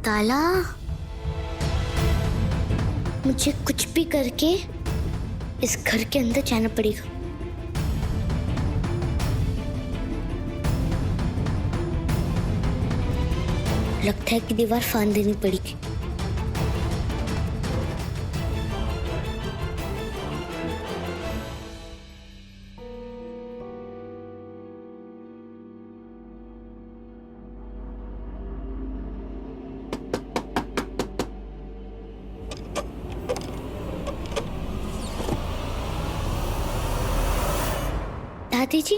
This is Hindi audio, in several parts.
ताला, मुझे कुछ भी करके इस घर के अंदर जाना पड़ेगा। लगता है कि दीवार फांद देनी पड़ेगी। दादी जी,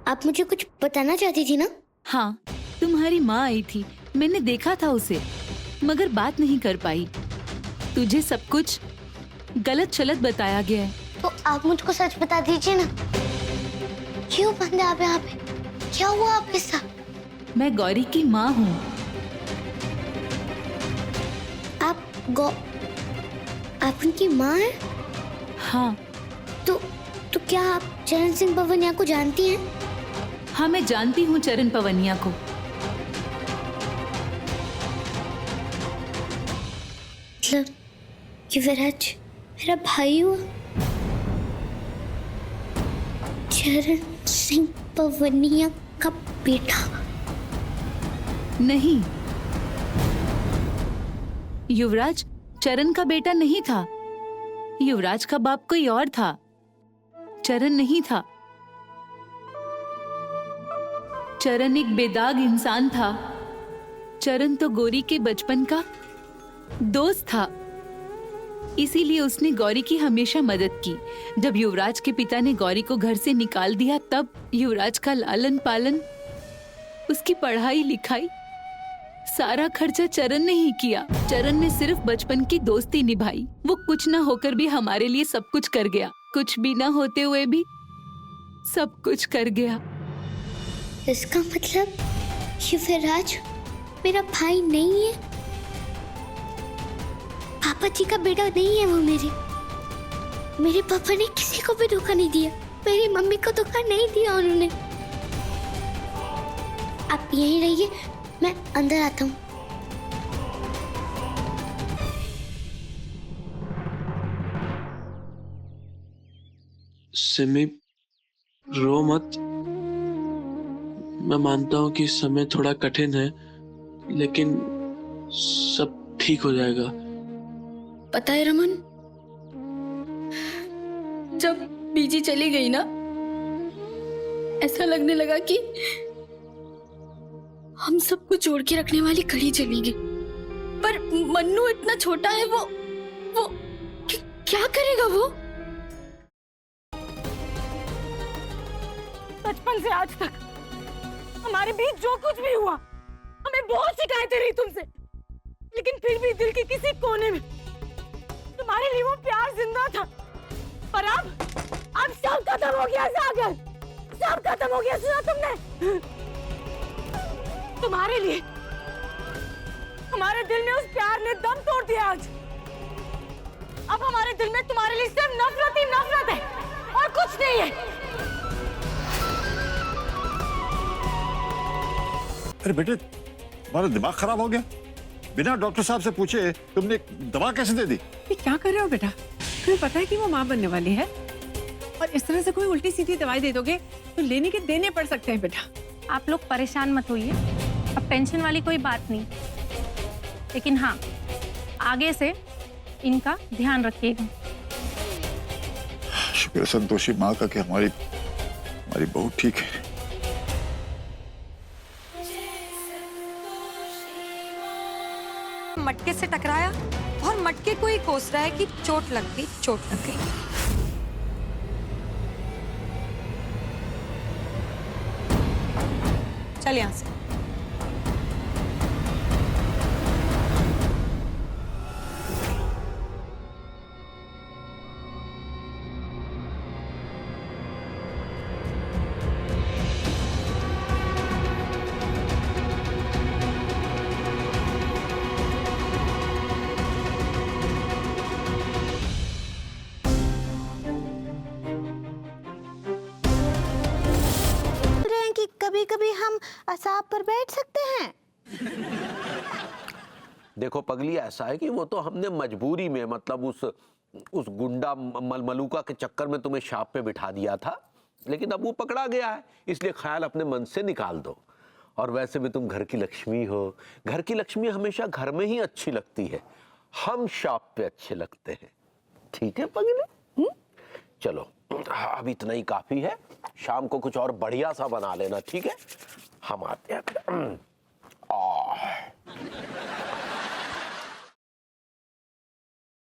आप मुझे कुछ बताना चाहती थी ना? हाँ, तुम्हारी माँ आई थी, मैंने देखा था उसे, मगर बात नहीं कर पाई। तुझे सब कुछ गलत शलत बताया गया है। तो आप मुझको सच बता दीजिए ना, क्यों बंद है आप यहाँ पे? क्या हुआ आपके साथ? मैं गौरी की माँ हूँ। आप उनकी माँ हैं? हाँ। तो क्या आप चरण सिंह पवनिया को जानती हैं? हाँ, मैं जानती हूँ चरण पवनिया को। मतलब युवराज मेरा भाई हुआ? चरण सिंह पवनिया का बेटा? नहीं, युवराज चरण का बेटा नहीं था। युवराज का बाप कोई और था, चरण नहीं था। चरण एक बेदाग इंसान था। चरण तो गौरी के बचपन का दोस्त था, इसीलिए उसने गौरी की हमेशा मदद की। जब युवराज के पिता ने गौरी को घर से निकाल दिया, तब युवराज का लालन पालन, उसकी पढ़ाई लिखाई, सारा खर्चा चरण ने ही किया। चरण ने सिर्फ बचपन की दोस्ती निभाई। वो कुछ ना होकर भी हमारे लिए सब कुछ कर गया, कुछ भी ना होते हुए भी सब कुछ कर गया। इसका मतलब युवराज मेरा भाई नहीं है, पापा जी का बेटा नहीं है वो। मेरे पापा ने किसी को भी धोखा नहीं दिया, मेरी मम्मी को धोखा नहीं दिया उन्होंने। आप यहीं रहिए, मैं अंदर आता हूँ। सिमी, रो मत। मैं मानता हूँ कि समय थोड़ा कठिन है, लेकिन सब ठीक हो जाएगा। पता है रमन, जब बीजी चली गई ना, ऐसा लगने लगा कि हम सबको जोड़ के रखने वाली कड़ी चली गई। पर मन्नू इतना छोटा है, वो क्या करेगा वो? बचपन से आज तक हमारे बीच जो कुछ भी हुआ, हमें बहुत शिकायतें रही तुमसे, लेकिन फिर भी दिल के किसी कोने में तुम्हारे लिए वो प्यार जिंदा था। पर अब सब खत्म हो गया सागर, सब खत्म हो गया। सुना तुमने? तुम्हारे लिए हमारे दिल में उस प्यार ने दम तोड़ दिया। आज अब हमारे दिल में तुम्हारे लिए सिर्फ नफरत ही नफरत है और कुछ नहीं है। अरे बेटे, तुम्हारा दिमाग खराब हो गया? बिना डॉक्टर साहब से पूछे तुमने दवा कैसे दे दी? ये क्या कर रहे हो बेटा? तुम्हें पता है कि वो माँ बनने वाली है, और इस तरह से कोई उल्टी सीधी दवाई दे दोगे तो लेने के देने पड़ सकते हैं बेटा। आप लोग परेशान मत होइए, अब टेंशन वाली कोई बात नहीं, लेकिन हाँ, आगे से इनका ध्यान रखिएगा। शुक्र संतोषी माँ का कि हमारी बहू ठीक है। मटके से टकराया और मटके को ही कोस रहा है कि चोट लग गई, चोट लग गई। चल यहां से। कभी कभी हम असाब पर बैठ सकते हैं। देखो पगली, ऐसा है कि वो तो हमने मजबूरी में, मतलब उस गुंडा मलमलूका के चक्कर में तुम्हें शाप पे बिठा दिया था, लेकिन अब वो पकड़ा गया है, इसलिए ख्याल अपने मन से निकाल दो। और वैसे भी तुम घर की लक्ष्मी हो, घर की लक्ष्मी हमेशा घर में ही अच्छी लगती है, हम शाप पे अच्छे लगते हैं। ठीक है पगली? चलो अब इतना ही काफी है, शाम को कुछ और बढ़िया सा बना लेना, ठीक है? हम आते हैं।